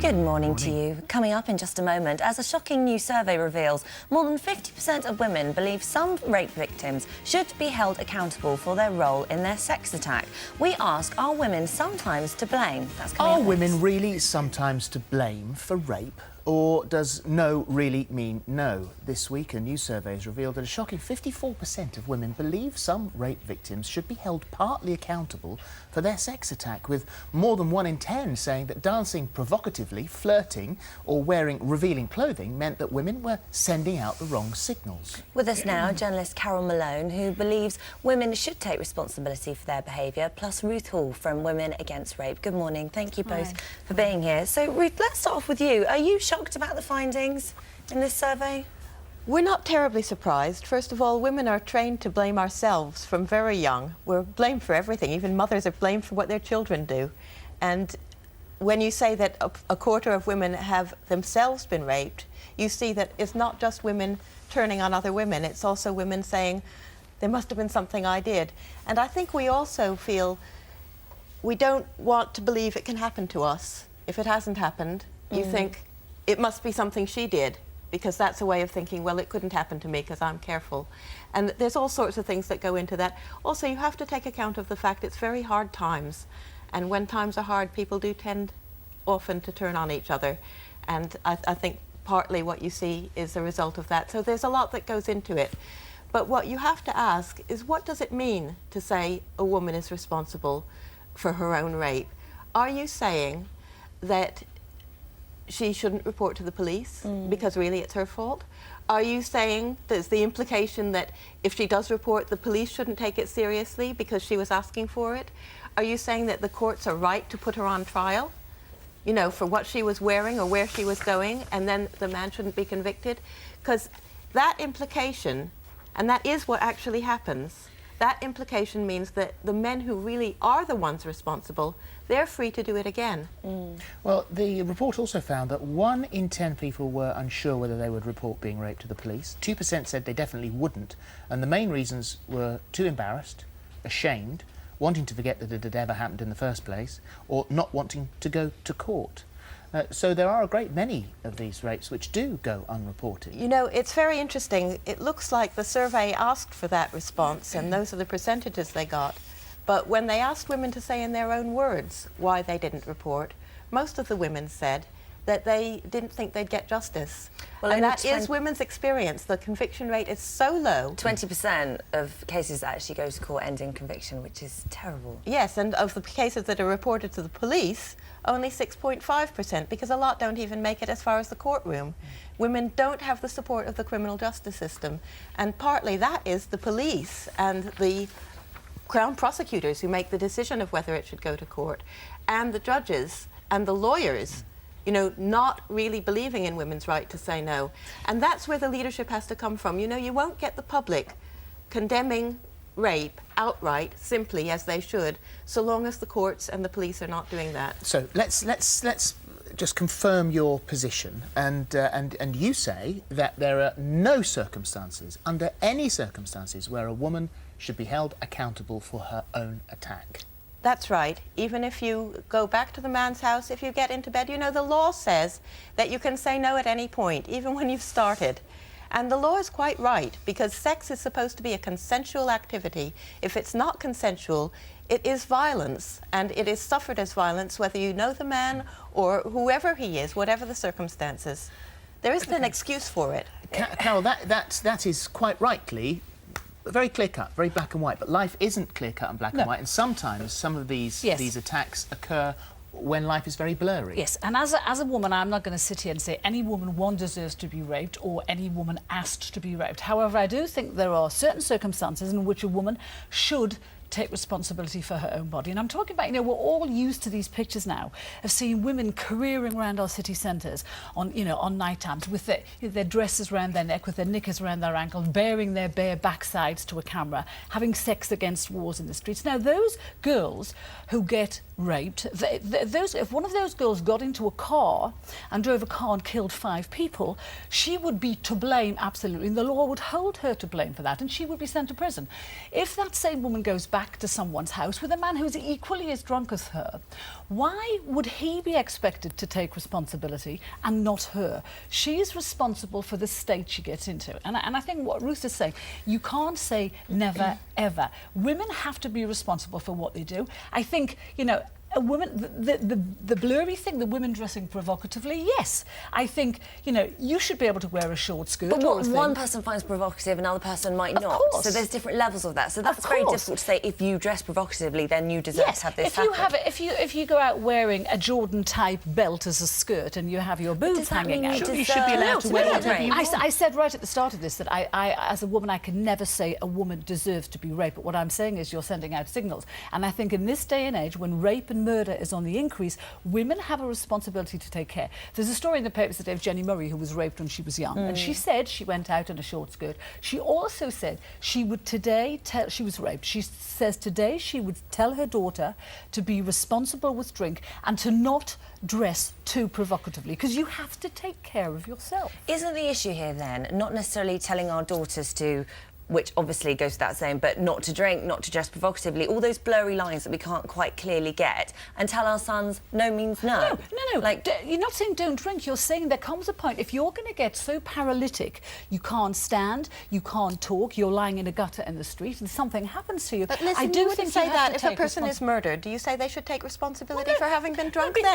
Good morning to you. Coming up in just a moment, as a shocking new survey reveals, more than 50% of women believe some rape victims should be held accountable for their role in their sex attack. We ask, are women sometimes to blame? That's coming up next. Are women really sometimes to blame for rape? Or does no really mean no? This week, a new survey has revealed that a shocking 54% of women believe some rape victims should be held partly accountable for their sex attack, with more than 1 in 10 saying that dancing provocatively, flirting or wearing revealing clothing meant that women were sending out the wrong signals. With us now, journalist Carol Malone, who believes women should take responsibility for their behaviour, plus Ruth Hall from Women Against Rape. Good morning. Thank you both for being here. So, Ruth, let's start off with you. Are you shocked about the findings in this survey? We're not terribly surprised. First of all, women are trained to blame ourselves from very young. We're blamed for everything. Even mothers are blamed for what their children do. And when you say that a quarter of women have themselves been raped, you see that it's not just women turning on other women, it's also women saying, there must have been something I did. And I think we also feel we don't want to believe it can happen to us. If it hasn't happened, you think, it must be something she did, because that's a way of thinking, well, it couldn't happen to me because I'm careful. And there's all sorts of things that go into that. Also, you have to take account of the fact it's very hard times. And when times are hard, people do tend often to turn on each other. And I think partly what you see is a result of that. So there's a lot that goes into it. But what you have to ask is, what does it mean to say a woman is responsible for her own rape? Are you saying that she shouldn't report to the police because really it's her fault? Are you saying there's the implication that if she does report, the police shouldn't take it seriously because she was asking for it? Are you saying that the courts are right to put her on trial, you know, for what she was wearing or where she was going, and then the man shouldn't be convicted? Because that implication, and that is what actually happens, that implication means that the men who really are the ones responsible, they're free to do it again. Well, the report also found that 1 in 10 people were unsure whether they would report being raped to the police. 2% said they definitely wouldn't, and the main reasons were too embarrassed, ashamed, wanting to forget that it had ever happened in the first place, or not wanting to go to court. So there are a great many of these rapes which do go unreported. You know, it's very interesting. It looks like the survey asked for that response, and those are the percentages they got. But when they asked women to say in their own words why they didn't report, most of the women said that they didn't think they'd get justice. Well, and that is women's experience. The conviction rate is so low. 20% of cases actually go to court end in conviction, which is terrible. Yes, and of the cases that are reported to the police, only 6.5%, because a lot don't even make it as far as the courtroom. Women don't have the support of the criminal justice system, and partly that is the police and the Crown prosecutors who make the decision of whether it should go to court, and the judges and the lawyers, you know, not really believing in women's right to say no. And that's where the leadership has to come from. You know, you won't get the public condemning rape outright, simply as they should, so long as the courts and the police are not doing that. So let's just confirm your position, and you say that there are no circumstances, under any circumstances, where a woman should be held accountable for her own attack. That's right. Even if you go back to the man's house, if you get into bed, you know, the law says that you can say no at any point, even when you've started. And the law is quite right, because sex is supposed to be a consensual activity. If it's not consensual, it is violence, and it is suffered as violence whether you know the man or whoever he is, whatever the circumstances. There isn't an excuse for it. Carol, that is quite rightly very clear-cut, very black and white, but life isn't clear-cut and black and white, and sometimes some of these attacks occur when life is very blurry. Yes, and as a woman, I'm not going to sit here and say any woman, one, deserves to be raped or any woman asked to be raped. However, I do think there are certain circumstances in which a woman should take responsibility for her own body. And I'm talking about, you know, we're all used to these pictures now of seeing women careering around our city centres on, you know, on night times with their dresses around their neck, with their knickers around their ankle, bearing their bare backsides to a camera, having sex against walls in the streets. Now, those girls who get raped, if one of those girls got into a car and drove a car and killed 5 people, she would be to blame, absolutely, and the law would hold her to blame for that, and she would be sent to prison. If that same woman goes back back to someone's house with a man who's equally as drunk as her, why would he be expected to take responsibility and not her? She is responsible for the state she gets into. And I think what Ruth is saying, you can't say never, ever. Women have to be responsible for what they do. I think, you know, a woman, the blurry thing, the women dressing provocatively, yes. I think, you know, you should be able to wear a short skirt. But or what a thing. one person finds provocative, another person might not. course. So there's different levels of that. So that's very difficult to say, if you dress provocatively, then you deserve to have this if you have if you go out wearing a Jordan type belt as a skirt and you have your boobs hanging out, you should be allowed to wear whatever you want. I said right at the start of this that I as a woman, I can never say a woman deserves to be raped. But what I'm saying is you're sending out signals. And I think in this day and age, when rape and murder is on the increase, women have a responsibility to take care. There's a story in the papers today of Jenny Murray, who was raped when she was young, and she said she went out in a short skirt. She also said she would today tell, she was raped, she says today she would tell her daughter to be responsible with drink and to not dress too provocatively, because you have to take care of yourself. Isn't the issue here then not necessarily telling our daughters to, which obviously goes without saying, but not to drink, not to dress provocatively, all those blurry lines that we can't quite clearly get, and tell our sons no means no? No. Like, You're not saying don't drink, you're saying there comes a point, if you're going to get so paralytic, you can't stand, you can't talk, you're lying in a gutter in the street and something happens to you. But listen, I do you wouldn't think say you have that to if a take person is murdered. Do you say they should take responsibility for having been drunk no, then?